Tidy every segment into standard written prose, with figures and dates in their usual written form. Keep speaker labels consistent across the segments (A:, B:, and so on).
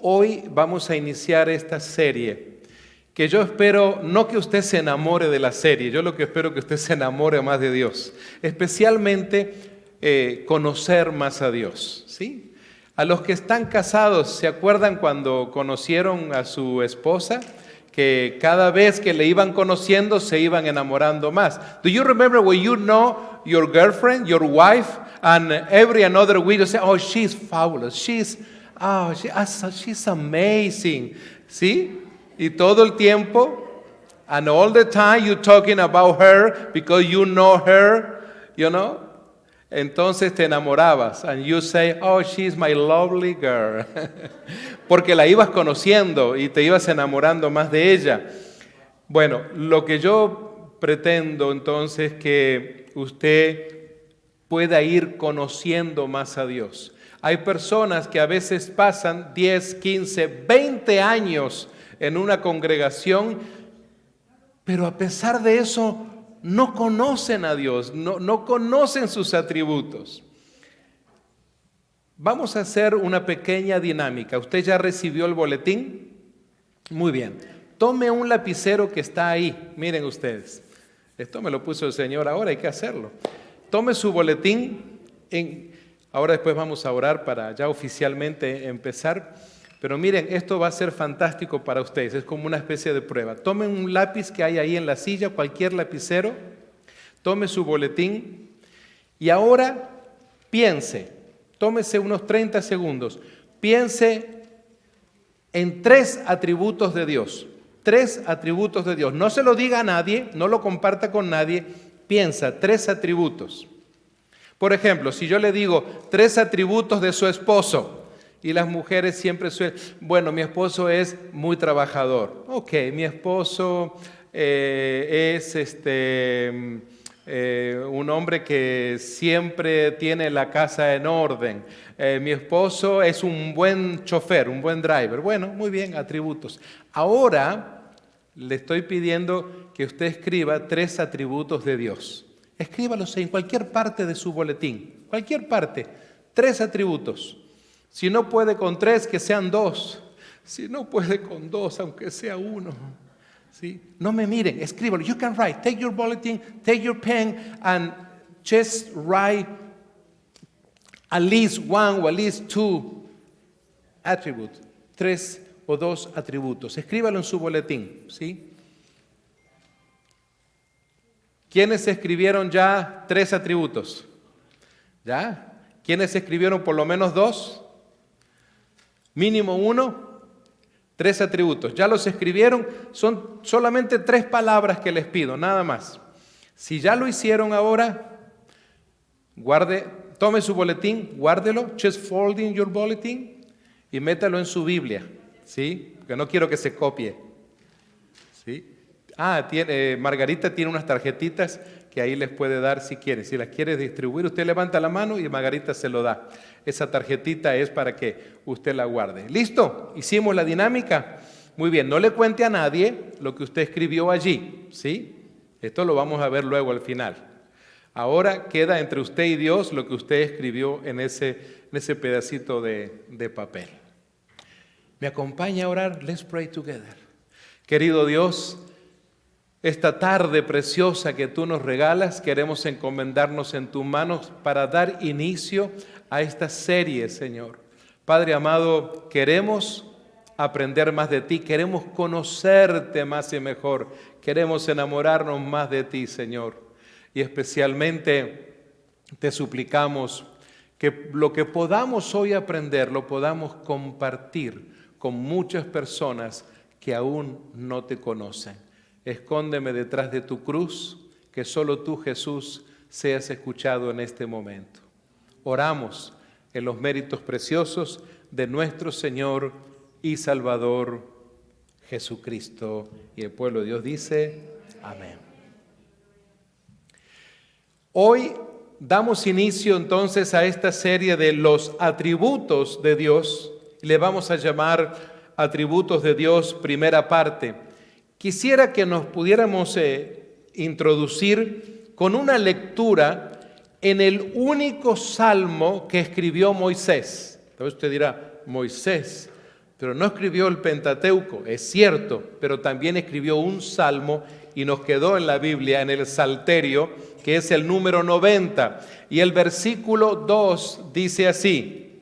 A: Hoy vamos a iniciar esta serie, que yo espero no que usted se enamore de la serie, yo lo que espero que usted se enamore más de Dios, especialmente conocer más a Dios, ¿sí? A los que están casados, ¿se acuerdan cuando conocieron a su esposa? Que cada vez que le iban conociendo se iban enamorando más. Do you remember when you know your girlfriend, your wife, and every another week you say, oh, she's fabulous, she's amazing, ¿sí? Y todo el tiempo, and all the time you're talking about her because you know her, you know? Entonces te enamorabas, and you say, oh, she's my lovely girl. Porque la ibas conociendo y te ibas enamorando más de ella. Bueno, lo que yo pretendo entonces es que usted pueda ir conociendo más a Dios. Hay personas que a veces pasan 10, 15, 20 años en una congregación, pero a pesar de eso no conocen a Dios, no conocen sus atributos. Vamos a hacer una pequeña dinámica. ¿Usted ya recibió el boletín? Muy bien. Tome un lapicero que está ahí. Miren ustedes. Esto me lo puso el Señor ahora, hay que hacerlo. Tome su boletín. Ahora después vamos a orar para ya oficialmente empezar. Pero miren, esto va a ser fantástico para ustedes. Es como una especie de prueba. Tomen un lápiz que hay ahí en la silla, cualquier lapicero. Tome su boletín. Y ahora piense. Tómese unos 30 segundos. Piense en 3 atributos de Dios. 3 atributos de Dios. No se lo diga a nadie, no lo comparta con nadie. Piensa 3 atributos. Por ejemplo, si yo le digo 3 atributos de su esposo, y las mujeres siempre suelen, bueno, mi esposo es muy trabajador. Ok, mi esposo es un hombre que siempre tiene la casa en orden. Mi esposo es un buen chofer, un buen driver. Bueno, muy bien, atributos. Ahora le estoy pidiendo que usted escriba 3 atributos de Dios. Escríbalos en cualquier parte de su boletín, cualquier parte, 3 atributos. Si no puede con 3, que sean 2. Si no puede con 2, aunque sea 1. ¿Sí? No me miren, escríbalo. You can write. Take your bulletin, take your pen, and just write at least 1 or at least 2 attributes. 3 o 2 atributos. Escríbalo en su boletín. ¿Sí? ¿Quiénes escribieron ya 3 atributos? ¿Ya? ¿Quiénes escribieron por lo menos 2? Mínimo 1, 3 atributos. ¿Ya los escribieron? Son solamente 3 palabras que les pido, nada más. Si ya lo hicieron ahora, tome su boletín, guárdelo, just fold in your bulletin y métalo en su Biblia, ¿sí? Porque no quiero que se copie, ¿sí? Margarita tiene unas tarjetitas que ahí les puede dar si quiere. Si las quiere distribuir, usted levanta la mano y Margarita se lo da. Esa tarjetita es para que usted la guarde. ¿Listo? ¿Hicimos la dinámica? Muy bien, no le cuente a nadie lo que usted escribió allí, ¿sí? Esto lo vamos a ver luego al final. Ahora queda entre usted y Dios lo que usted escribió en ese pedacito de papel. ¿Me acompaña a orar? Let's pray together. Querido Dios, esta tarde preciosa que tú nos regalas, queremos encomendarnos en tus manos para dar inicio a esta serie, Señor. Padre amado, queremos aprender más de ti, queremos conocerte más y mejor, queremos enamorarnos más de ti, Señor. Y especialmente te suplicamos que lo que podamos hoy aprender, lo podamos compartir con muchas personas que aún no te conocen. Escóndeme detrás de tu cruz, que solo tú, Jesús, seas escuchado en este momento. Oramos en los méritos preciosos de nuestro Señor y Salvador Jesucristo. Y el pueblo de Dios dice, amén. Hoy damos inicio entonces a esta serie de los atributos de Dios. Le vamos a llamar atributos de Dios, primera parte. Quisiera que nos pudiéramos introducir con una lectura en el único salmo que escribió Moisés. Entonces usted dirá, Moisés, pero no escribió el Pentateuco, es cierto, pero también escribió un salmo y nos quedó en la Biblia, en el Salterio, que es el número 90. Y el versículo 2 dice así: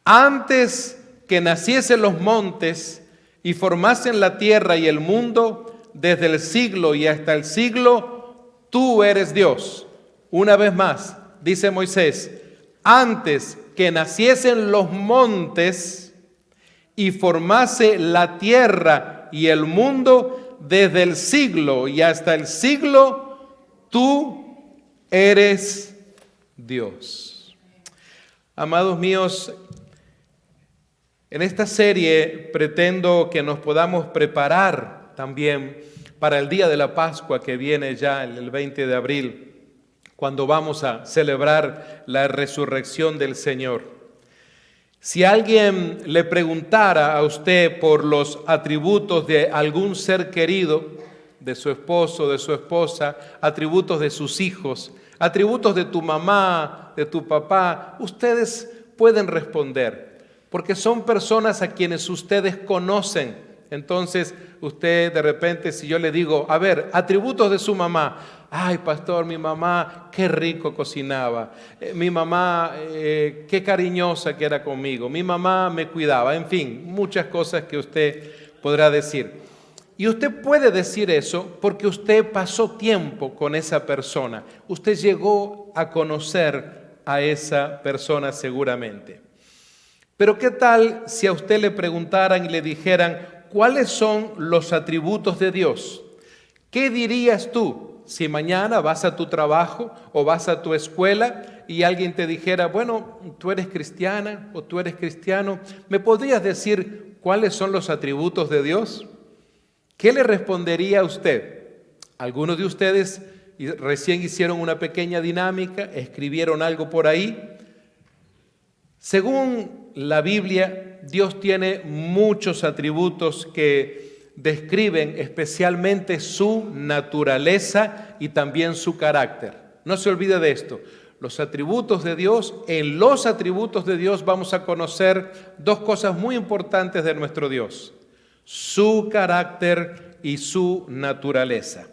A: antes que naciesen los montes y formasen la tierra y el mundo, desde el siglo y hasta el siglo, tú eres Dios. Una vez más, dice Moisés, antes que naciesen los montes y formase la tierra y el mundo, desde el siglo y hasta el siglo, tú eres Dios. Amados míos, en esta serie pretendo que nos podamos preparar también para el día de la Pascua que viene ya el 20 de abril, cuando vamos a celebrar la resurrección del Señor. Si alguien le preguntara a usted por los atributos de algún ser querido, de su esposo, de su esposa, atributos de sus hijos, atributos de tu mamá, de tu papá, ustedes pueden responder, porque son personas a quienes ustedes conocen. Entonces, usted de repente, si yo le digo, a ver, atributos de su mamá. Ay, pastor, mi mamá, qué rico cocinaba. Mi mamá, qué cariñosa que era conmigo. Mi mamá me cuidaba. En fin, muchas cosas que usted podrá decir. Y usted puede decir eso porque usted pasó tiempo con esa persona. Usted llegó a conocer a esa persona seguramente. Pero ¿qué tal si a usted le preguntaran y le dijeran cuáles son los atributos de Dios? ¿Qué dirías tú si mañana vas a tu trabajo o vas a tu escuela y alguien te dijera, bueno, tú eres cristiana o tú eres cristiano, ¿me podrías decir cuáles son los atributos de Dios? ¿Qué le respondería a usted? Algunos de ustedes recién hicieron una pequeña dinámica, escribieron algo por ahí. Según la Biblia, Dios tiene muchos atributos que describen especialmente su naturaleza y también su carácter. No se olvide de esto. Los atributos de Dios, en los atributos de Dios vamos a conocer dos cosas muy importantes de nuestro Dios: su carácter y su naturaleza.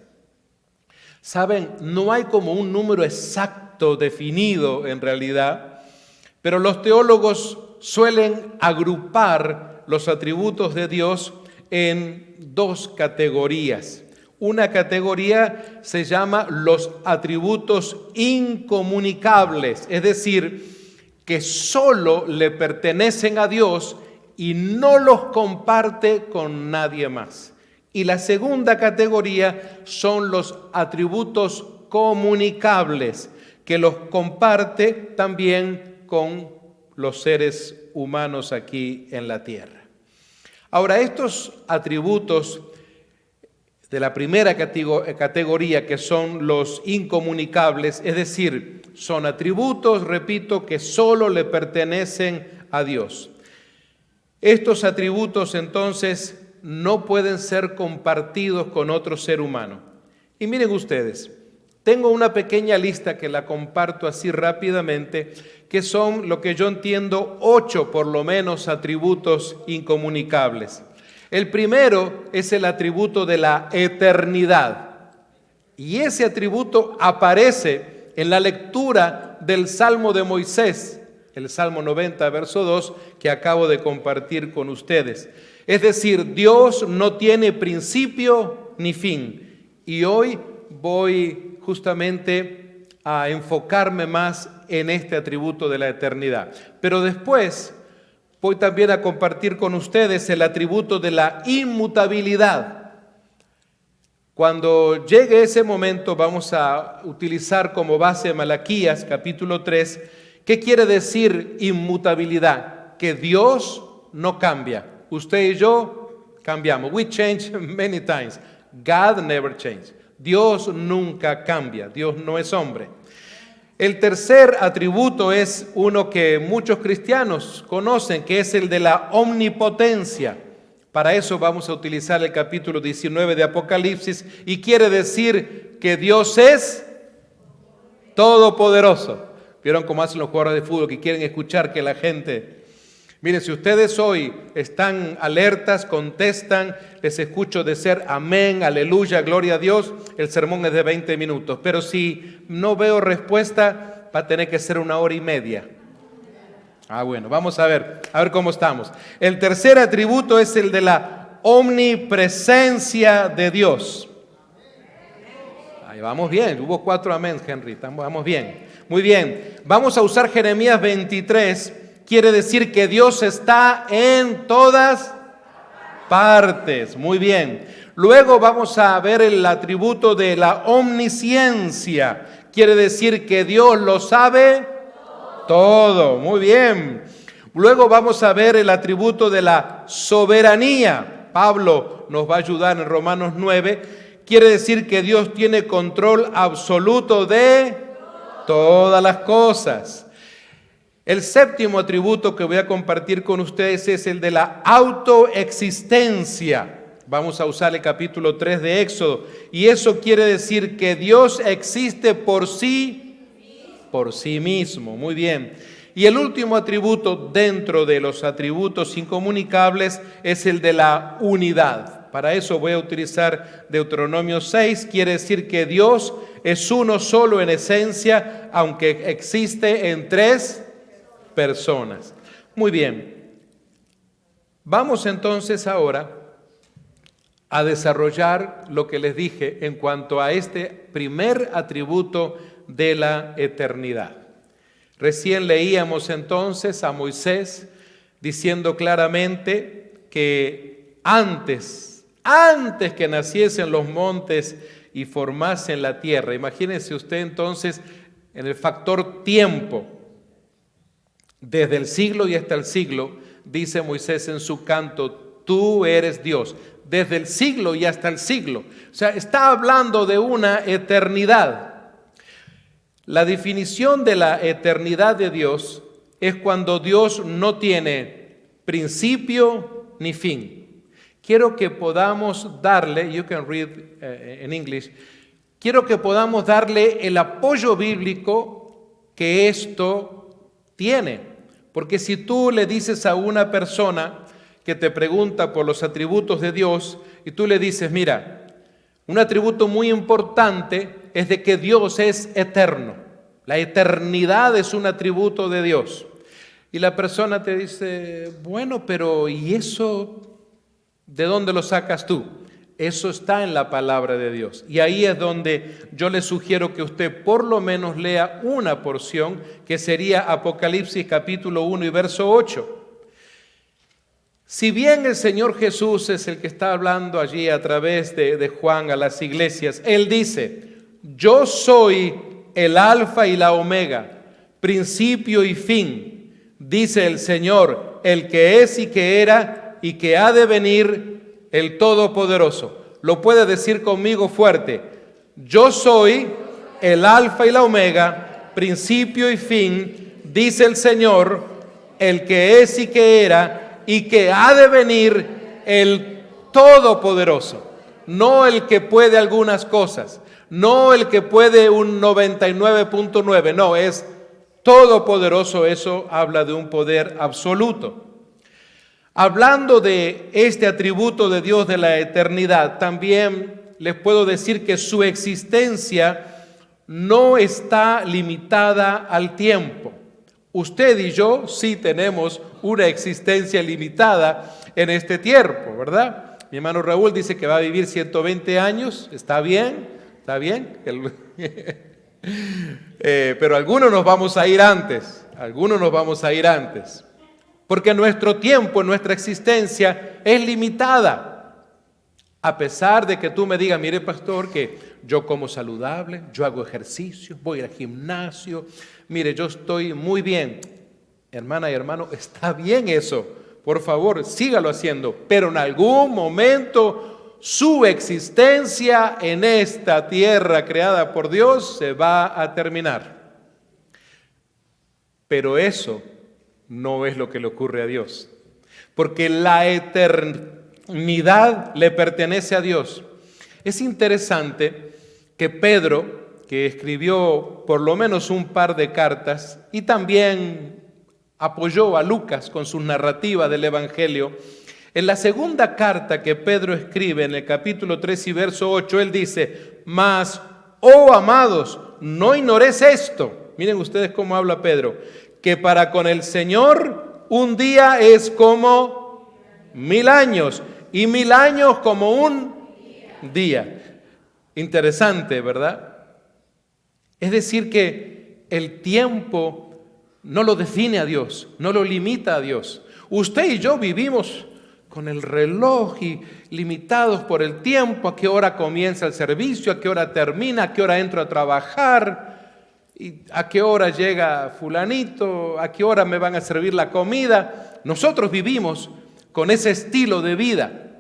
A: Saben, no hay como un número exacto definido en realidad, pero los teólogos suelen agrupar los atributos de Dios en dos categorías. Una categoría se llama los atributos incomunicables, es decir, que solo le pertenecen a Dios y no los comparte con nadie más. Y la segunda categoría son los atributos comunicables, que los comparte también con los seres humanos aquí en la tierra. Ahora, estos atributos de la primera categoría, que son los incomunicables, es decir, son atributos, repito, que solo le pertenecen a Dios. Estos atributos, entonces, no pueden ser compartidos con otro ser humano. Y miren ustedes, tengo una pequeña lista que la comparto así rápidamente, que son lo que yo entiendo 8 por lo menos atributos incomunicables. El primero es el atributo de la eternidad. Y ese atributo aparece en la lectura del Salmo de Moisés, el Salmo 90, verso 2, que acabo de compartir con ustedes. Es decir, Dios no tiene principio ni fin. Y hoy voy justamente a enfocarme más en este atributo de la eternidad. Pero después voy también a compartir con ustedes el atributo de la inmutabilidad. Cuando llegue ese momento vamos a utilizar como base Malaquías capítulo 3. ¿Qué quiere decir inmutabilidad? Que Dios no cambia. Usted y yo cambiamos. We change many times. God never changes. Dios nunca cambia. Dios no es hombre. El tercer atributo es uno que muchos cristianos conocen, que es el de la omnipotencia. Para eso vamos a utilizar el capítulo 19 de Apocalipsis y quiere decir que Dios es todopoderoso. ¿Vieron cómo hacen los jugadores de fútbol que quieren escuchar que la gente Miren, si ustedes hoy están alertas, contestan, les escucho decir amén, aleluya, gloria a Dios, el sermón es de 20 minutos. Pero si no veo respuesta, va a tener que ser 1 hora y media. Bueno, vamos a ver cómo estamos. El tercer atributo es el de la omnipresencia de Dios. Ahí vamos bien, hubo 4 amén, Henry, vamos bien. Muy bien, vamos a usar Jeremías 23. Quiere decir que Dios está en todas partes. Muy bien. Luego vamos a ver el atributo de la omnisciencia. Quiere decir que Dios lo sabe todo. Muy bien. Luego vamos a ver el atributo de la soberanía. Pablo nos va a ayudar en Romanos 9. Quiere decir que Dios tiene control absoluto de todas las cosas. El séptimo atributo que voy a compartir con ustedes es el de la autoexistencia. Vamos a usar el capítulo 3 de Éxodo. Y eso quiere decir que Dios existe por sí mismo. Muy bien. Y el último atributo dentro de los atributos incomunicables es el de la unidad. Para eso voy a utilizar Deuteronomio 6. Quiere decir que Dios es uno solo en esencia, aunque existe en 3 personas. Muy bien. Vamos entonces ahora a desarrollar lo que les dije en cuanto a este primer atributo de la eternidad. Recién leíamos entonces a Moisés diciendo claramente que antes que naciesen los montes y formasen la tierra, imagínense usted entonces en el factor tiempo, desde el siglo y hasta el siglo, dice Moisés en su canto, tú eres Dios, desde el siglo y hasta el siglo. O sea, está hablando de una eternidad. La definición de la eternidad de Dios es cuando Dios no tiene principio ni fin. Quiero que podamos darle, you can read in English, quiero que podamos darle el apoyo bíblico que esto tiene. Porque si tú le dices a una persona que te pregunta por los atributos de Dios y tú le dices, mira, un atributo muy importante es de que Dios es eterno. La eternidad es un atributo de Dios. Y la persona te dice, bueno, pero ¿y eso de dónde lo sacas tú? Eso está en la palabra de Dios. Y ahí es donde yo le sugiero que usted por lo menos lea una porción que sería Apocalipsis capítulo 1 y verso 8. Si bien el Señor Jesús es el que está hablando allí a través de Juan a las iglesias, Él dice, yo soy el alfa y la omega, principio y fin, dice el Señor, el que es y que era y que ha de venir, el Todopoderoso. Lo puede decir conmigo fuerte. Yo soy el alfa y la omega, principio y fin, dice el Señor, el que es y que era y que ha de venir, el Todopoderoso. No el que puede algunas cosas, no el que puede un 99.9, no, es todopoderoso. Eso habla de un poder absoluto. Hablando de este atributo de Dios de la eternidad, también les puedo decir que su existencia no está limitada al tiempo. Usted y yo sí tenemos una existencia limitada en este tiempo, ¿verdad? Mi hermano Raúl dice que va a vivir 120 años, está bien, pero algunos nos vamos a ir antes, porque nuestro tiempo, nuestra existencia es limitada. A pesar de que tú me digas, mire pastor, que yo como saludable, yo hago ejercicio, voy al gimnasio, mire, yo estoy muy bien. Hermana y hermano, está bien eso, por favor, sígalo haciendo, pero en algún momento su existencia en esta tierra creada por Dios se va a terminar. Pero eso no es lo que le ocurre a Dios, porque la eternidad le pertenece a Dios. Es interesante que Pedro, que escribió por lo menos un par de cartas, y también apoyó a Lucas con su narrativa del Evangelio. En la segunda carta que Pedro escribe, en el capítulo 3 y verso 8, él dice: mas, oh amados, no ignoréis esto. Miren ustedes cómo habla Pedro, que para con el Señor un día es como 1000 años, y 1000 años como un día. Interesante, ¿verdad? Es decir que el tiempo no lo define a Dios, no lo limita a Dios. Usted y yo vivimos con el reloj y limitados por el tiempo, a qué hora comienza el servicio, a qué hora termina, a qué hora entro a trabajar, y a qué hora llega fulanito, a qué hora me van a servir la comida. Nosotros vivimos con ese estilo de vida.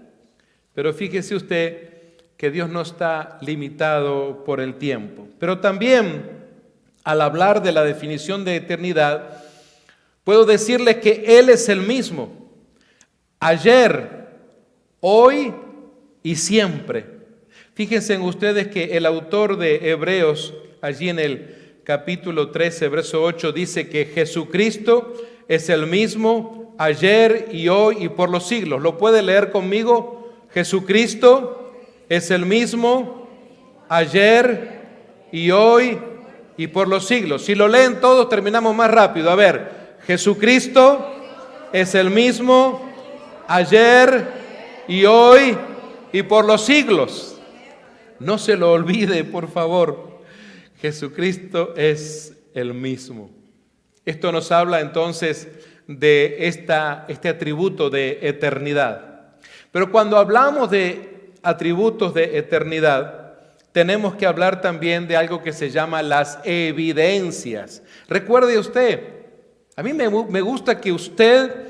A: Pero fíjese usted que Dios no está limitado por el tiempo. Pero también, al hablar de la definición de eternidad, puedo decirles que Él es el mismo. Ayer, hoy y siempre. Fíjense ustedes que el autor de Hebreos, allí en el capítulo 13, verso 8, dice que Jesucristo es el mismo ayer y hoy y por los siglos. ¿Lo puede leer conmigo? Jesucristo es el mismo ayer y hoy y por los siglos. Si lo leen todos, terminamos más rápido. A ver, Jesucristo es el mismo ayer y hoy y por los siglos. No se lo olvide, por favor. Jesucristo es el mismo. Esto nos habla entonces de este atributo de eternidad. Pero cuando hablamos de atributos de eternidad, tenemos que hablar también de algo que se llama las evidencias. Recuerde usted, a mí me gusta que usted,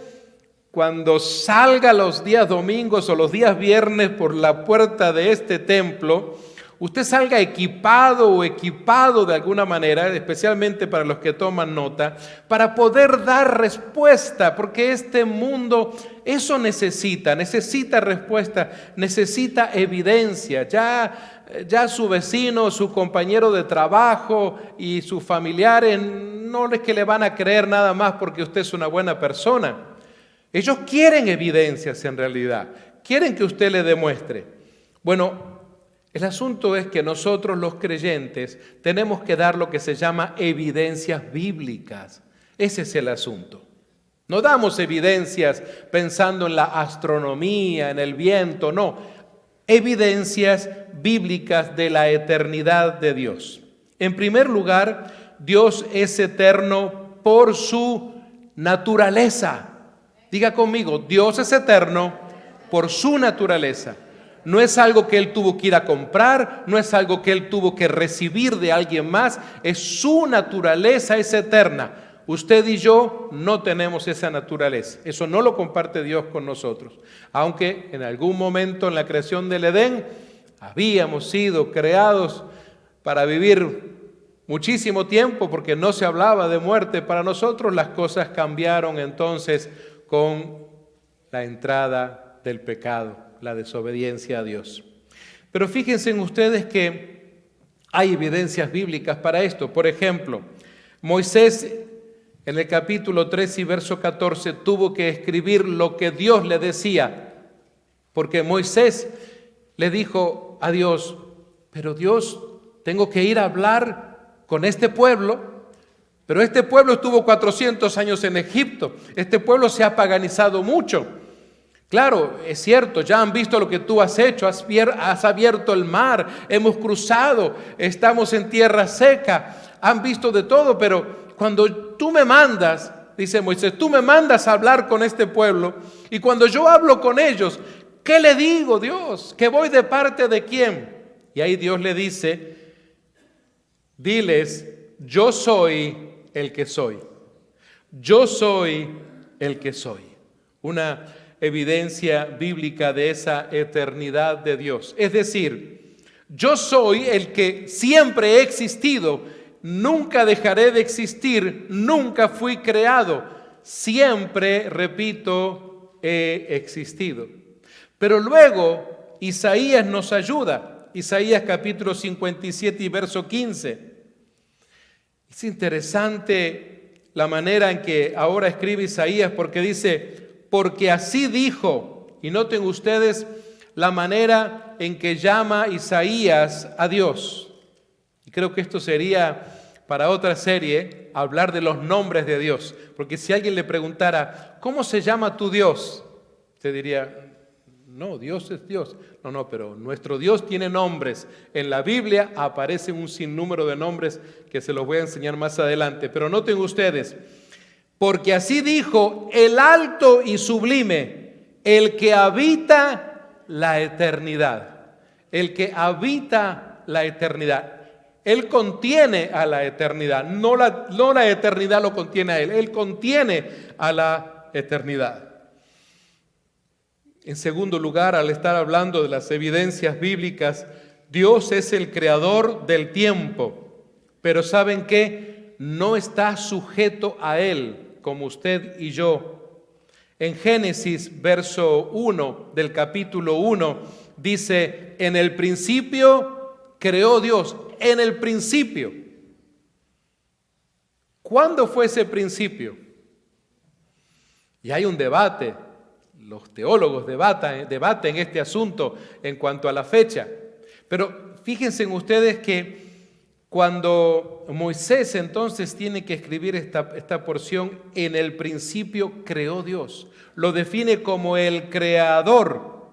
A: cuando salga los días domingos o los días viernes por la puerta de este templo, usted salga equipado o equipado de alguna manera, especialmente para los que toman nota, para poder dar respuesta, porque este mundo eso necesita respuesta, necesita evidencia. Ya su vecino, su compañero de trabajo y sus familiares no es que le van a creer nada más porque usted es una buena persona. Ellos quieren evidencias en realidad, quieren que usted le demuestre. Bueno, el asunto es que nosotros los creyentes tenemos que dar lo que se llama evidencias bíblicas. Ese es el asunto. No damos evidencias pensando en la astronomía, en el viento, no. Evidencias bíblicas de la eternidad de Dios. En primer lugar, Dios es eterno por su naturaleza. Diga conmigo, Dios es eterno por su naturaleza. No es algo que Él tuvo que ir a comprar, no es algo que Él tuvo que recibir de alguien más, es su naturaleza, es eterna. Usted y yo no tenemos esa naturaleza, eso no lo comparte Dios con nosotros. Aunque en algún momento en la creación del Edén habíamos sido creados para vivir muchísimo tiempo porque no se hablaba de muerte. Para nosotros las cosas cambiaron entonces con la entrada del pecado, la desobediencia a Dios. Pero fíjense ustedes que hay evidencias bíblicas para esto. Por ejemplo, Moisés en el capítulo 3 y verso 14 tuvo que escribir lo que Dios le decía, porque Moisés le dijo a Dios: pero Dios, tengo que ir a hablar con este pueblo, pero este pueblo estuvo 400 años en Egipto, este pueblo se ha paganizado mucho. Claro, es cierto, ya han visto lo que tú has hecho, has abierto el mar, hemos cruzado, estamos en tierra seca, han visto de todo, pero cuando tú me mandas, dice Moisés, tú me mandas a hablar con este pueblo, y cuando yo hablo con ellos, ¿qué le digo, Dios? ¿Que voy de parte de quién? Y ahí Dios le dice, diles, yo soy el que soy. Yo soy el que soy. Una evidencia bíblica de esa eternidad de Dios. Es decir, yo soy el que siempre he existido, nunca dejaré de existir, nunca fui creado, siempre, repito, he existido. Pero luego Isaías nos ayuda, Isaías capítulo 57 y verso 15. Es interesante la manera en que ahora escribe Isaías, porque dice, porque así dijo, y noten ustedes la manera en que llama Isaías a Dios. Y creo que esto sería para otra serie, hablar de los nombres de Dios, porque si alguien le preguntara, ¿cómo se llama tu Dios? Usted diría, no, Dios es Dios. No, pero nuestro Dios tiene nombres. En la Biblia aparecen un sinnúmero de nombres que se los voy a enseñar más adelante. Pero noten ustedes, porque así dijo el alto y sublime, el que habita la eternidad. El que habita la eternidad. Él contiene a la eternidad. No la eternidad lo contiene a Él. Él contiene a la eternidad. En segundo lugar, al estar hablando de las evidencias bíblicas, Dios es el creador del tiempo, pero ¿saben qué? No está sujeto a Él, como usted y yo. En Génesis, verso 1 del capítulo 1, dice, en el principio creó Dios, en el principio. ¿Cuándo fue ese principio? Y hay un debate. Los teólogos debaten este asunto en cuanto a la fecha. Pero fíjense ustedes que cuando Moisés entonces tiene que escribir esta porción, en el principio creó Dios. Lo define como el creador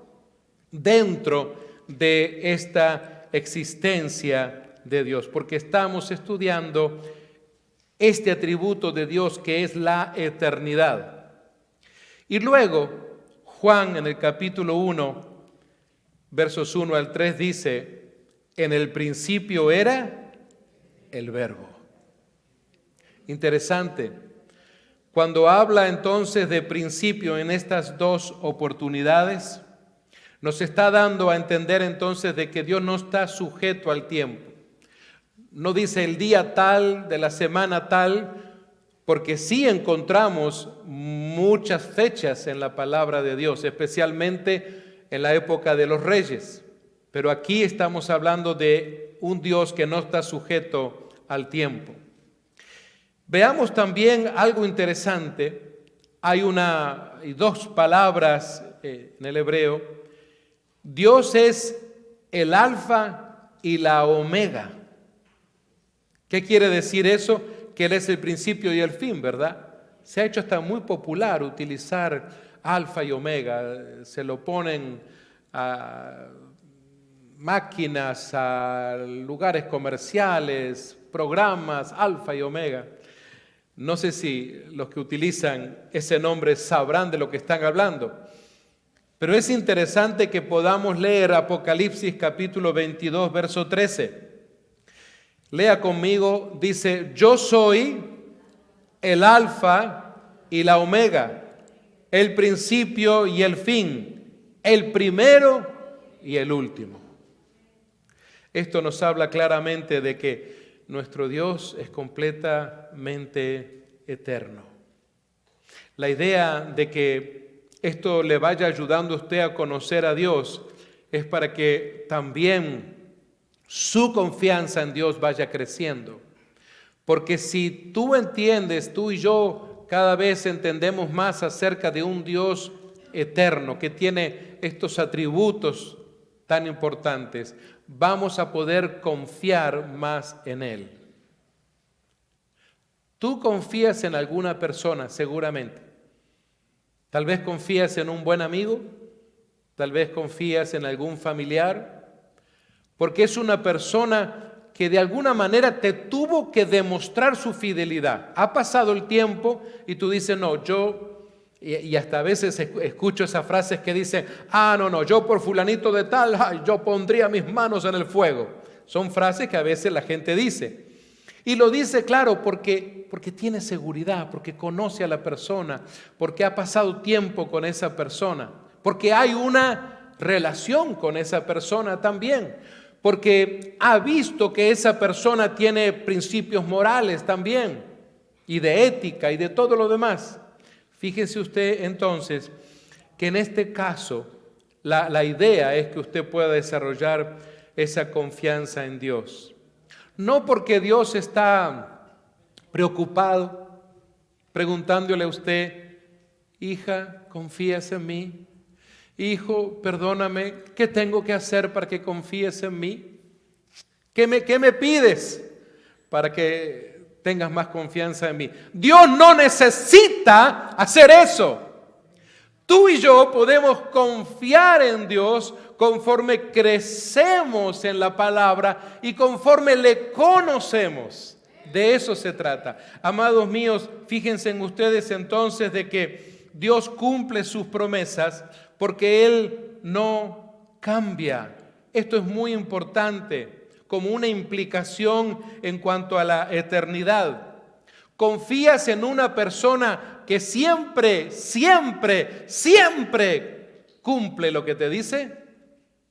A: dentro de esta existencia de Dios, porque estamos estudiando este atributo de Dios que es la eternidad. Y luego Juan en el capítulo 1, versos 1 al 3 dice, en el principio era el Verbo. Interesante. Cuando habla entonces de principio en estas dos oportunidades, nos está dando a entender entonces de que Dios no está sujeto al tiempo. No dice el día tal, de la semana tal, porque sí encontramos muchas fechas en la palabra de Dios, especialmente en la época de los reyes. Pero aquí estamos hablando de un Dios que no está sujeto al tiempo. Veamos también algo interesante. Hay dos palabras en el hebreo. Dios es el alfa y la omega. ¿Qué quiere decir eso? Que Él es el principio y el fin, ¿verdad? Se ha hecho hasta muy popular utilizar alfa y omega. Se lo ponen a máquinas, a lugares comerciales, programas, alfa y omega. No sé si los que utilizan ese nombre sabrán de lo que están hablando. Pero es interesante que podamos leer Apocalipsis capítulo 22, verso 13. Lea conmigo, dice, yo soy el alfa y la omega, el principio y el fin, el primero y el último. Esto nos habla claramente de que nuestro Dios es completamente eterno. La idea de que esto le vaya ayudando a usted a conocer a Dios es para que también su confianza en Dios vaya creciendo. Porque si tú entiendes, tú y yo cada vez entendemos más acerca de un Dios eterno que tiene estos atributos tan importantes, vamos a poder confiar más en Él. Tú confías en alguna persona, seguramente. Tal vez confías en un buen amigo, tal vez confías en algún familiar, porque es una persona que de alguna manera te tuvo que demostrar su fidelidad. Ha pasado el tiempo y tú dices, no, y hasta a veces escucho esas frases que dicen, no, yo por fulanito de tal, yo pondría mis manos en el fuego. Son frases que a veces la gente dice. Y lo dice, claro, porque tiene seguridad, porque conoce a la persona, porque ha pasado tiempo con esa persona, porque hay una relación con esa persona también, porque ha visto que esa persona tiene principios morales también, y de ética y de todo lo demás. Fíjese usted entonces que en este caso la idea es que usted pueda desarrollar esa confianza en Dios. No porque Dios está preocupado, preguntándole a usted: hija, ¿confías en mí? Hijo, perdóname, ¿qué tengo que hacer para que confíes en mí? ¿Qué me pides para que tengas más confianza en mí? Dios no necesita hacer eso. Tú y yo podemos confiar en Dios conforme crecemos en la palabra y conforme le conocemos. De eso se trata. Amados míos, fíjense en ustedes entonces de que Dios cumple sus promesas porque Él no cambia. Esto es muy importante como una implicación en cuanto a la eternidad. ¿Confías en una persona que siempre cumple lo que te dice?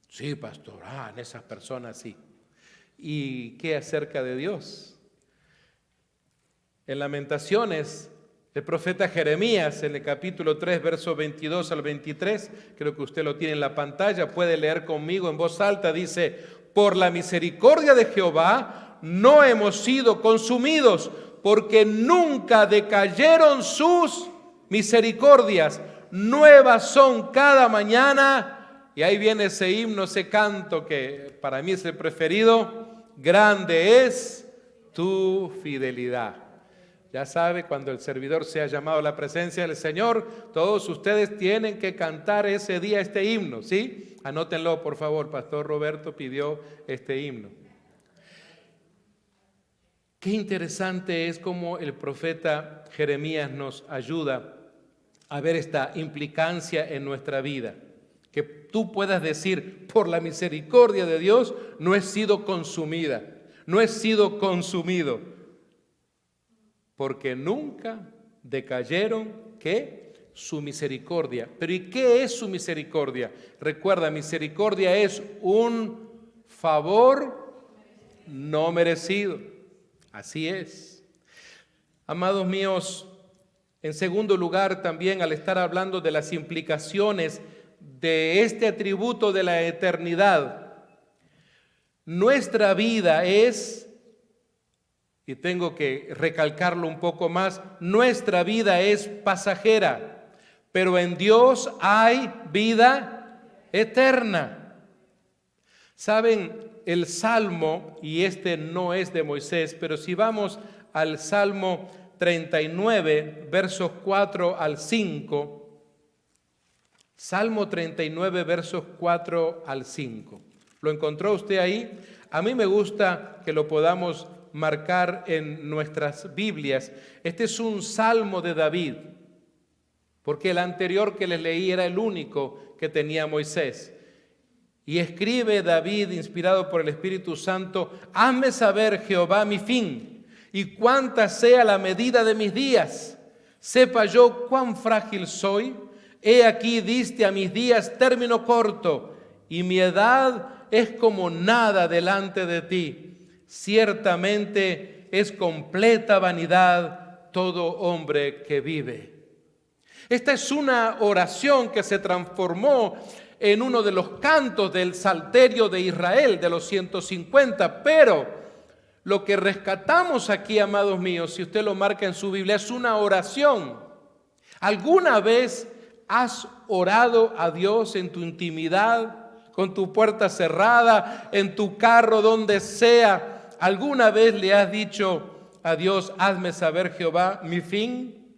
A: Sí, pastor, en esas personas sí. ¿Y qué acerca de Dios? En Lamentaciones, el profeta Jeremías, en el capítulo 3, versos 22 al 23, creo que usted lo tiene en la pantalla, puede leer conmigo en voz alta, dice: por la misericordia de Jehová no hemos sido consumidos, porque nunca decayeron sus misericordias, nuevas son cada mañana. Y ahí viene ese himno, ese canto que para mí es el preferido: grande es tu fidelidad. Ya sabe, cuando el servidor sea llamado a la presencia del Señor, todos ustedes tienen que cantar ese día este himno, ¿sí? Anótenlo, por favor. Pastor Roberto pidió este himno. Qué interesante es cómo el profeta Jeremías nos ayuda a ver esta implicancia en nuestra vida. Que tú puedas decir: por la misericordia de Dios no he sido consumida, no he sido consumido. Porque nunca decayeron, ¿qué? Su misericordia. Pero ¿y qué es su misericordia? Recuerda, misericordia es un favor no merecido. Así es. Amados míos, en segundo lugar también, al estar hablando de las implicaciones de este atributo de la eternidad, nuestra vida es, y tengo que recalcarlo un poco más, nuestra vida es pasajera, pero en Dios hay vida eterna. ¿Saben? El Salmo, y este no es de Moisés, pero si vamos al Salmo 39, versos 4 al 5, Salmo 39, versos 4 al 5. ¿Lo encontró usted ahí? A mí me gusta que lo podamos marcar en nuestras Biblias. Este es un salmo de David, porque el anterior que les leí era el único que tenía Moisés. Y escribe David, inspirado por el Espíritu Santo: hazme saber, Jehová, mi fin, y cuánta sea la medida de mis días. Sepa yo cuán frágil soy. He aquí diste a mis días término corto, y mi edad es como nada delante de ti. Ciertamente es completa vanidad todo hombre que vive. Esta es una oración que se transformó en uno de los cantos del Salterio de Israel, de los 150, pero lo que rescatamos aquí, amados míos, si usted lo marca en su Biblia, es una oración. ¿Alguna vez has orado a Dios en tu intimidad, con tu puerta cerrada, en tu carro, donde sea? ¿Alguna vez le has dicho a Dios: hazme saber, Jehová, mi fin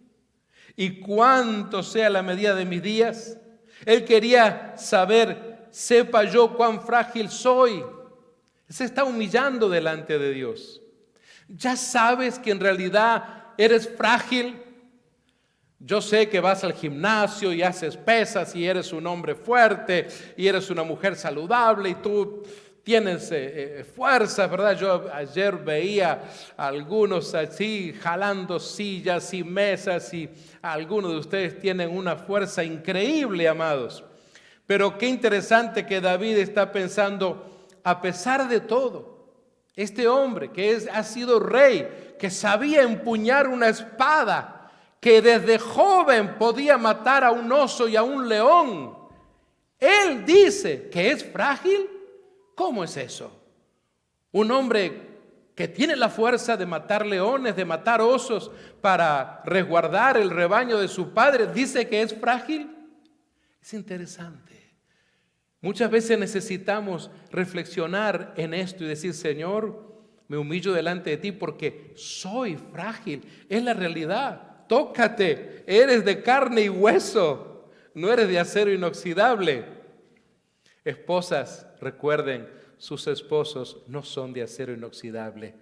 A: y cuánto sea la medida de mis días? Él quería saber: sepa yo cuán frágil soy. Se está humillando delante de Dios. ¿Ya sabes que en realidad eres frágil? Yo sé que vas al gimnasio y haces pesas y eres un hombre fuerte y eres una mujer saludable y tú tienes fuerzas, ¿verdad? Yo ayer veía a algunos así jalando sillas y mesas, y algunos de ustedes tienen una fuerza increíble, amados. Pero qué interesante que David está pensando: a pesar de todo, este hombre que ha sido rey, que sabía empuñar una espada, que desde joven podía matar a un oso y a un león, él dice que es frágil. ¿Cómo es eso? Un hombre que tiene la fuerza de matar leones, de matar osos para resguardar el rebaño de su padre, dice que es frágil. Es interesante. Muchas veces necesitamos reflexionar en esto y decir, Señor, me humillo delante de ti porque soy frágil. Es la realidad. Tócate, eres de carne y hueso, no eres de acero inoxidable. Esposas, recuerden, sus esposos no son de acero inoxidable.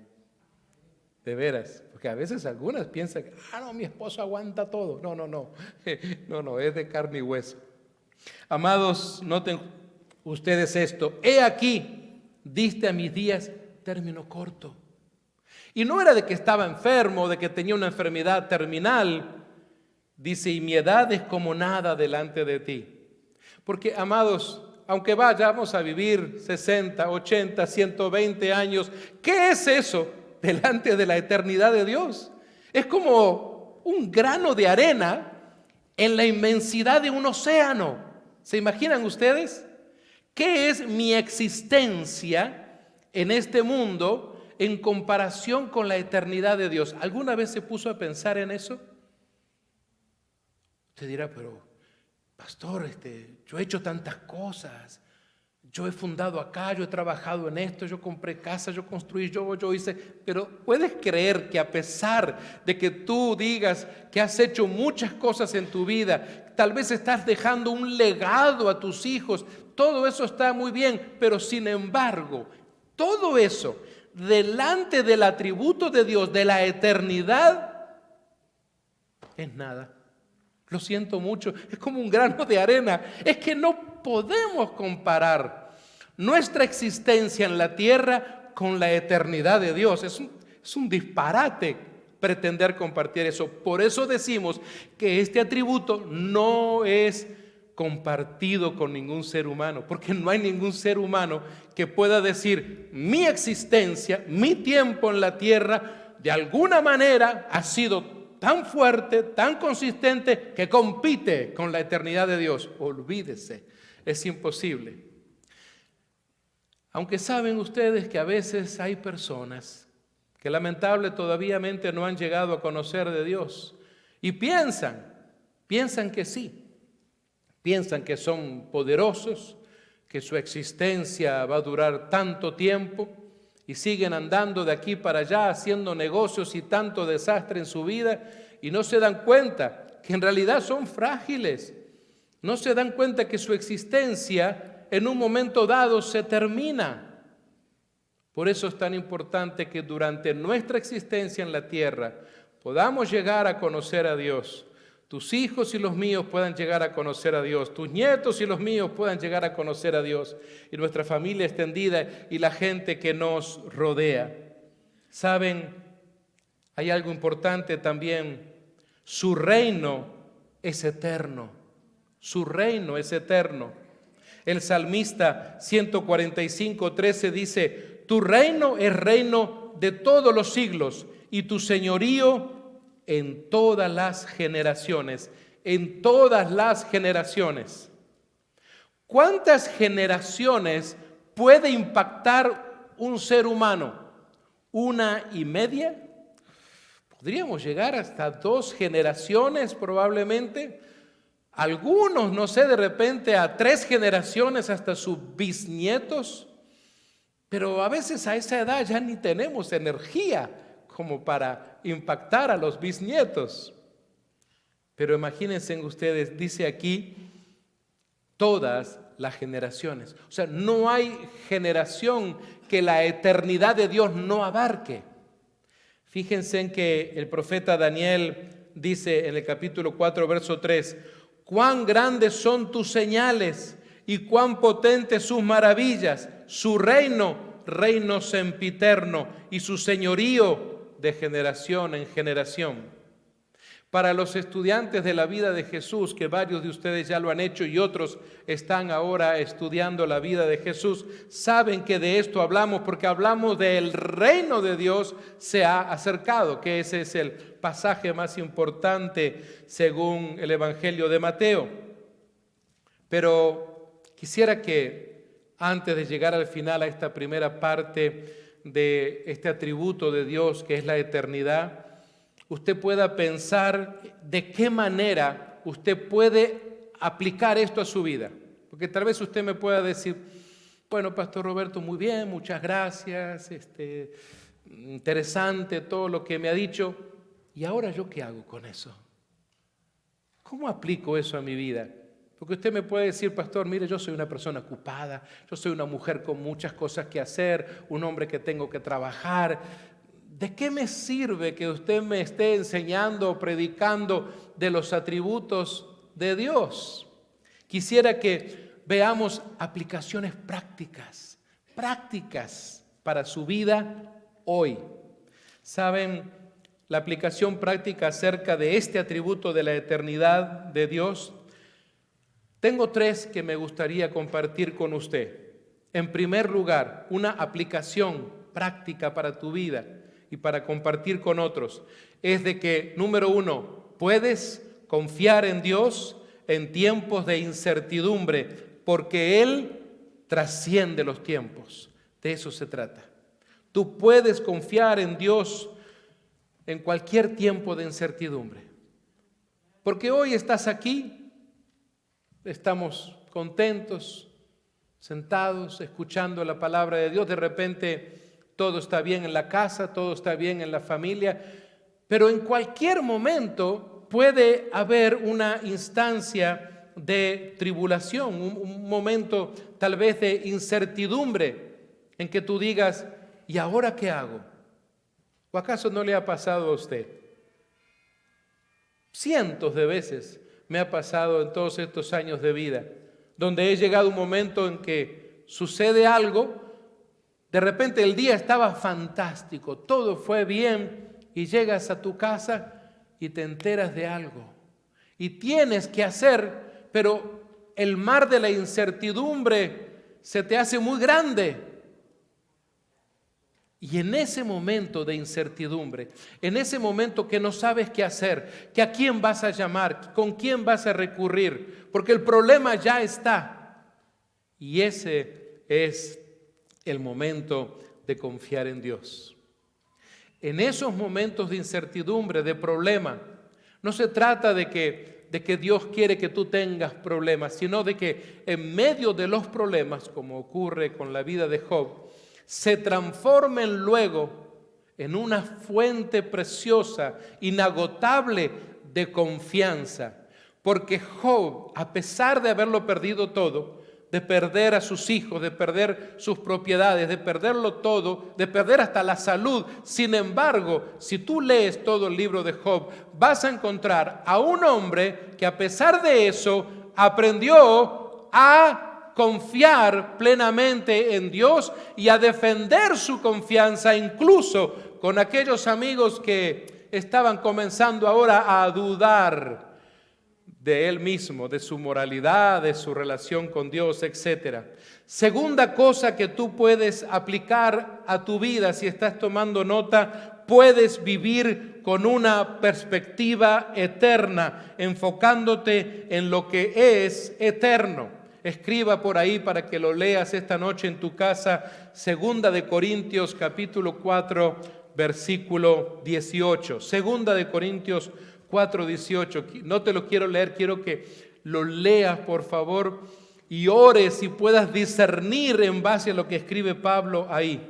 A: De veras, porque a veces algunas piensan, no, mi esposo aguanta todo. No, no, es de carne y hueso. Amados, noten ustedes esto. He aquí, diste a mis días término corto. Y no era de que estaba enfermo, de que tenía una enfermedad terminal. Dice, y mi edad es como nada delante de ti. Porque, amados, aunque vayamos a vivir 60, 80, 120 años, ¿qué es eso delante de la eternidad de Dios? Es como un grano de arena en la inmensidad de un océano. ¿Se imaginan ustedes? ¿Qué es mi existencia en este mundo en comparación con la eternidad de Dios? ¿Alguna vez se puso a pensar en eso? Usted dirá, pero pastor, yo he hecho tantas cosas. Yo he fundado acá, yo he trabajado en esto, yo compré casa, yo construí, yo hice. Pero ¿puedes creer que a pesar de que tú digas que has hecho muchas cosas en tu vida, tal vez estás dejando un legado a tus hijos? Todo eso está muy bien, pero sin embargo, todo eso delante del atributo de Dios, de la eternidad, es nada. Lo siento mucho, es como un grano de arena. Es que no podemos comparar nuestra existencia en la tierra con la eternidad de Dios. Es un disparate pretender compartir eso. Por eso decimos que este atributo no es compartido con ningún ser humano, porque no hay ningún ser humano que pueda decir, mi existencia, mi tiempo en la tierra, de alguna manera ha sido tan fuerte, tan consistente, que compite con la eternidad de Dios. Olvídese, es imposible. Aunque saben ustedes que a veces hay personas que lamentablemente todavía no han llegado a conocer de Dios y piensan que sí, piensan que son poderosos, que su existencia va a durar tanto tiempo, y siguen andando de aquí para allá haciendo negocios y tanto desastre en su vida, y no se dan cuenta que en realidad son frágiles. No se dan cuenta que su existencia en un momento dado se termina. Por eso es tan importante que durante nuestra existencia en la tierra podamos llegar a conocer a Dios. Tus hijos y los míos puedan llegar a conocer a Dios. Tus nietos y los míos puedan llegar a conocer a Dios. Y nuestra familia extendida y la gente que nos rodea. ¿Saben? Hay algo importante también. Su reino es eterno. Su reino es eterno. El salmista 145:13 dice, tu reino es reino de todos los siglos y tu señorío en todas las generaciones, en todas las generaciones. ¿Cuántas generaciones puede impactar un ser humano? ¿1 y media? Podríamos llegar hasta 2 generaciones probablemente. Algunos, no sé, de repente a 3 generaciones hasta sus bisnietos. Pero a veces a esa edad ya ni tenemos energía como para impactar a los bisnietos. Pero imagínense ustedes, dice aquí, todas las generaciones. O sea, no hay generación que la eternidad de Dios no abarque. Fíjense en que el profeta Daniel dice en el capítulo 4, verso 3, cuán grandes son tus señales y cuán potentes sus maravillas, su reino, reino sempiterno, y su señorío de generación en generación. Para los estudiantes de la vida de Jesús, que varios de ustedes ya lo han hecho y otros están ahora estudiando la vida de Jesús, saben que de esto hablamos porque hablamos del reino de Dios se ha acercado, que ese es el pasaje más importante según el Evangelio de Mateo. Pero quisiera que antes de llegar al final a esta primera parte de este atributo de Dios que es la eternidad, usted pueda pensar de qué manera usted puede aplicar esto a su vida. Porque tal vez usted me pueda decir, bueno, Pastor Roberto, muy bien, muchas gracias, interesante todo lo que me ha dicho. ¿Y ahora yo qué hago con eso? ¿Cómo aplico eso a mi vida? Porque usted me puede decir, pastor, mire, yo soy una persona ocupada, yo soy una mujer con muchas cosas que hacer, un hombre que tengo que trabajar. ¿De qué me sirve que usted me esté enseñando o predicando de los atributos de Dios? Quisiera que veamos aplicaciones prácticas para su vida hoy. ¿Saben? La aplicación práctica acerca de este atributo de la eternidad de Dios. Tengo 3 que me gustaría compartir con usted. En primer lugar, una aplicación práctica para tu vida y para compartir con otros es de que, número 1, puedes confiar en Dios en tiempos de incertidumbre, porque Él trasciende los tiempos. De eso se trata. Tú puedes confiar en Dios en cualquier tiempo de incertidumbre. Porque hoy estás aquí, estamos contentos, sentados, escuchando la palabra de Dios. De repente todo está bien en la casa, todo está bien en la familia, pero en cualquier momento puede haber una instancia de tribulación, un momento tal vez de incertidumbre en que tú digas, ¿y ahora qué hago? ¿O acaso no le ha pasado a usted? Cientos de veces me ha pasado en todos estos años de vida, donde he llegado a un momento en que sucede algo, de repente el día estaba fantástico, todo fue bien, y llegas a tu casa y te enteras de algo. Y tienes que hacer, pero el mar de la incertidumbre se te hace muy grande. Y en ese momento de incertidumbre, en ese momento que no sabes qué hacer, que a quién vas a llamar, con quién vas a recurrir, porque el problema ya está. Y ese es el momento de confiar en Dios. En esos momentos de incertidumbre, de problema, no se trata de que Dios quiere que tú tengas problemas, sino de que en medio de los problemas, como ocurre con la vida de Job, se transformen luego en una fuente preciosa, inagotable de confianza. Porque Job, a pesar de haberlo perdido todo, de perder a sus hijos, de perder sus propiedades, de perderlo todo, de perder hasta la salud, sin embargo, si tú lees todo el libro de Job, vas a encontrar a un hombre que a pesar de eso aprendió a confiar plenamente en Dios y a defender su confianza incluso con aquellos amigos que estaban comenzando ahora a dudar de él mismo, de su moralidad, de su relación con Dios, etc. Segunda cosa que tú puedes aplicar a tu vida, si estás tomando nota, puedes vivir con una perspectiva eterna, enfocándote en lo que es eterno. Escriba por ahí para que lo leas esta noche en tu casa, 2 Corintios capítulo 4, versículo 18. 2 Corintios 4, 18. No te lo quiero leer, quiero que lo leas por favor y ores y puedas discernir en base a lo que escribe Pablo ahí.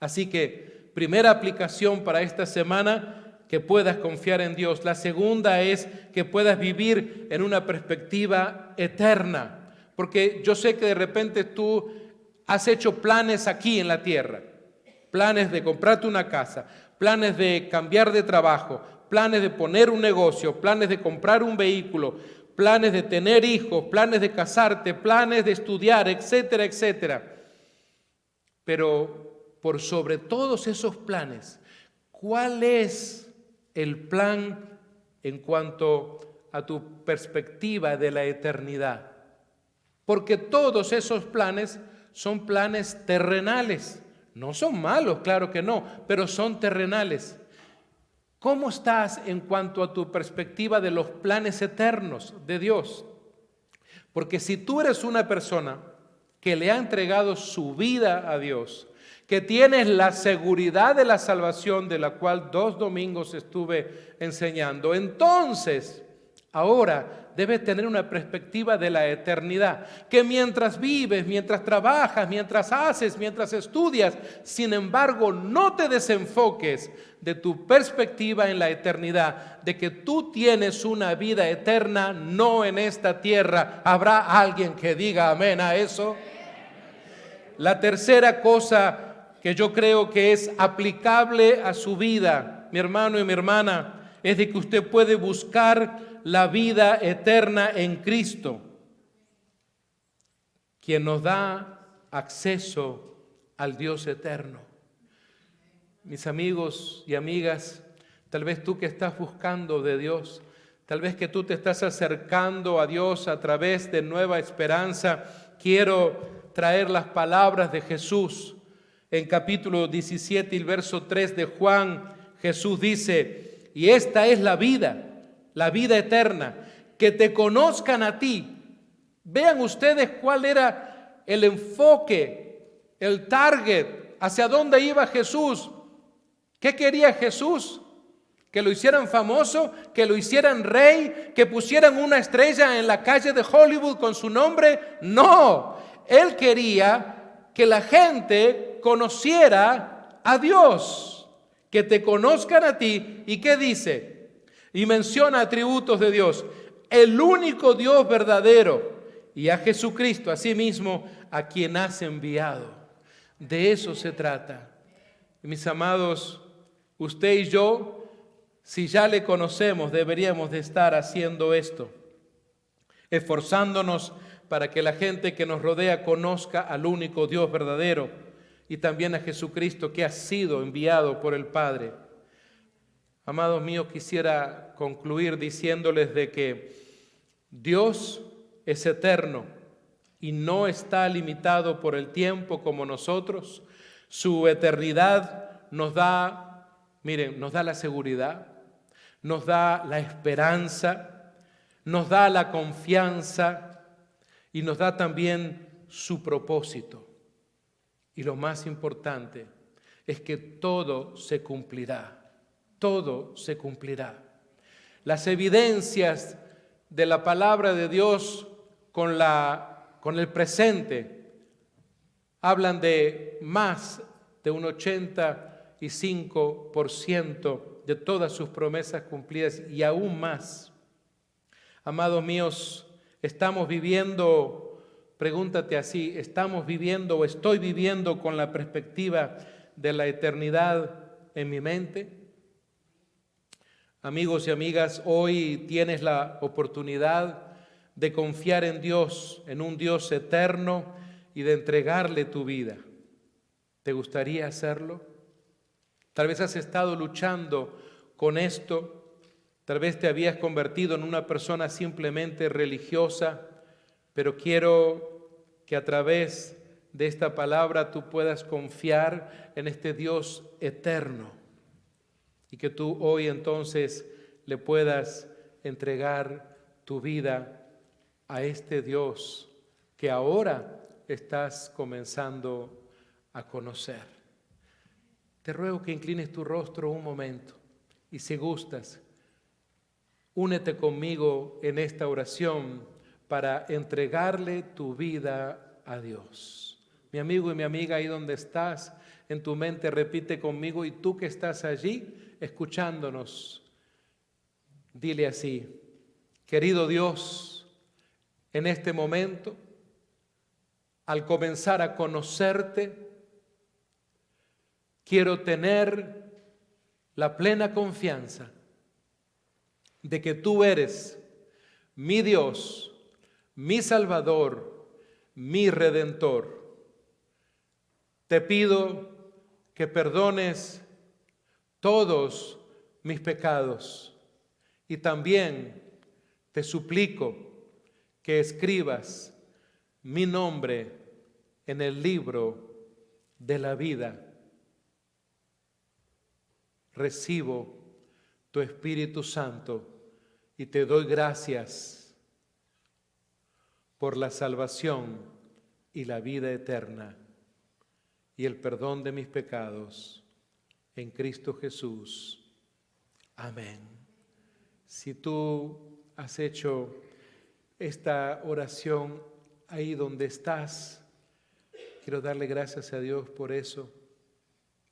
A: Así que, primera aplicación para esta semana, que puedas confiar en Dios. La segunda es que puedas vivir en una perspectiva eterna. Porque yo sé que de repente tú has hecho planes aquí en la tierra. Planes de comprarte una casa, planes de cambiar de trabajo, planes de poner un negocio, planes de comprar un vehículo, planes de tener hijos, planes de casarte, planes de estudiar, etcétera, etcétera. Pero por sobre todos esos planes, ¿cuál es el plan en cuanto a tu perspectiva de la eternidad? Porque todos esos planes son planes terrenales. No son malos, claro que no, pero son terrenales. ¿Cómo estás en cuanto a tu perspectiva de los planes eternos de Dios? Porque si tú eres una persona que le ha entregado su vida a Dios, que tienes la seguridad de la salvación, de la cual 2 domingos estuve enseñando, entonces ahora debes tener una perspectiva de la eternidad, que mientras vives, mientras trabajas, mientras haces, mientras estudias, sin embargo, no te desenfoques de tu perspectiva en la eternidad, de que tú tienes una vida eterna, no en esta tierra. ¿Habrá alguien que diga amén a eso? La tercera cosa que yo creo que es aplicable a su vida, mi hermano y mi hermana, es de que usted puede buscar la vida eterna en Cristo, quien nos da acceso al Dios eterno. Mis amigos y amigas, tal vez tú que estás buscando de Dios, tal vez que tú te estás acercando a Dios a través de Nueva Esperanza, quiero traer las palabras de Jesús. En capítulo 17 y el verso 3 de Juan, Jesús dice, y esta es la vida eterna, que te conozcan a ti. Vean ustedes cuál era el enfoque, el target, hacia dónde iba Jesús. ¿Qué quería Jesús? ¿Que lo hicieran famoso? ¿Que lo hicieran rey? ¿Que pusieran una estrella en la calle de Hollywood con su nombre? No, Él quería que la gente conociera a Dios, que te conozcan a ti. ¿Y qué dice? Y menciona atributos de Dios, el único Dios verdadero, y a Jesucristo, asimismo, a quien has enviado. De eso se trata. Mis amados, usted y yo, si ya le conocemos, deberíamos de estar haciendo esto, esforzándonos para que la gente que nos rodea conozca al único Dios verdadero y también a Jesucristo que ha sido enviado por el Padre. Amados míos, quisiera concluir diciéndoles de que Dios es eterno y no está limitado por el tiempo como nosotros. Su eternidad nos da, miren, nos da la seguridad, nos da la esperanza, nos da la confianza y nos da también su propósito. Y lo más importante es que todo se cumplirá. Todo se cumplirá. Las evidencias de la palabra de Dios con el presente hablan de más de un 85% de todas sus promesas cumplidas y aún más. Amados míos, estamos viviendo, pregúntate así, ¿estamos viviendo o estoy viviendo con la perspectiva de la eternidad en mi mente? Amigos y amigas, hoy tienes la oportunidad de confiar en Dios, en un Dios eterno y de entregarle tu vida. ¿Te gustaría hacerlo? Tal vez has estado luchando con esto, tal vez te habías convertido en una persona simplemente religiosa, pero quiero que a través de esta palabra tú puedas confiar en este Dios eterno. Y que tú hoy entonces le puedas entregar tu vida a este Dios que ahora estás comenzando a conocer. Te ruego que inclines tu rostro un momento y si gustas, únete conmigo en esta oración para entregarle tu vida a Dios. Mi amigo y mi amiga, ahí donde estás, en tu mente repite conmigo y tú que estás allí, escuchándonos, dile así: querido Dios, en este momento, al comenzar a conocerte, quiero tener la plena confianza de que tú eres mi Dios, mi Salvador, mi Redentor. Te pido que perdones todos mis pecados y también te suplico que escribas mi nombre en el libro de la vida. Recibo tu Espíritu Santo y te doy gracias por la salvación y la vida eterna. y el perdón de mis pecados en Cristo Jesús. Amén. Si tú has hecho esta oración ahí donde estás, quiero darle gracias a Dios por eso.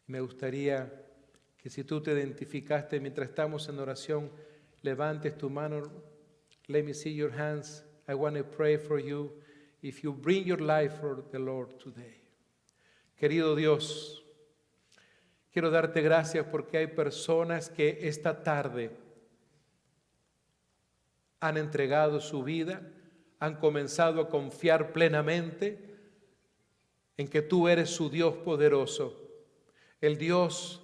A: Me gustaría que si tú te identificaste mientras estamos en oración, levantes tu mano. Let me see your hands. I want to pray for you if you bring your life for the Lord today. Querido Dios, quiero darte gracias porque hay personas que esta tarde han entregado su vida, han comenzado a confiar plenamente en que tú eres su Dios poderoso, el Dios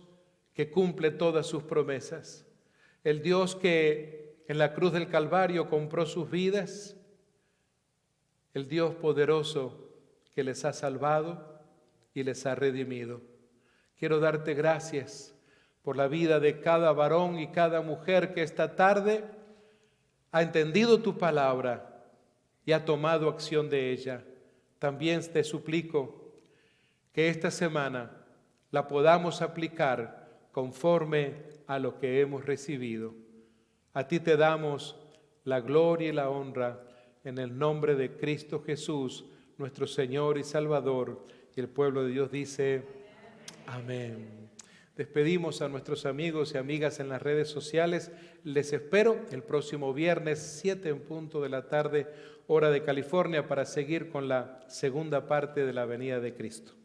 A: que cumple todas sus promesas, el Dios que en la cruz del Calvario compró sus vidas, el Dios poderoso que les ha salvado y les ha redimido. Quiero darte gracias por la vida de cada varón y cada mujer que esta tarde ha entendido tu palabra y ha tomado acción de ella. También te suplico que esta semana la podamos aplicar conforme a lo que hemos recibido. A ti te damos la gloria y la honra en el nombre de Cristo Jesús, nuestro Señor y Salvador. Y el pueblo de Dios dice, amén. Despedimos a nuestros amigos y amigas en las redes sociales. Les espero el próximo viernes, 7 en punto de la tarde, hora de California, para seguir con la segunda parte de la venida de Cristo.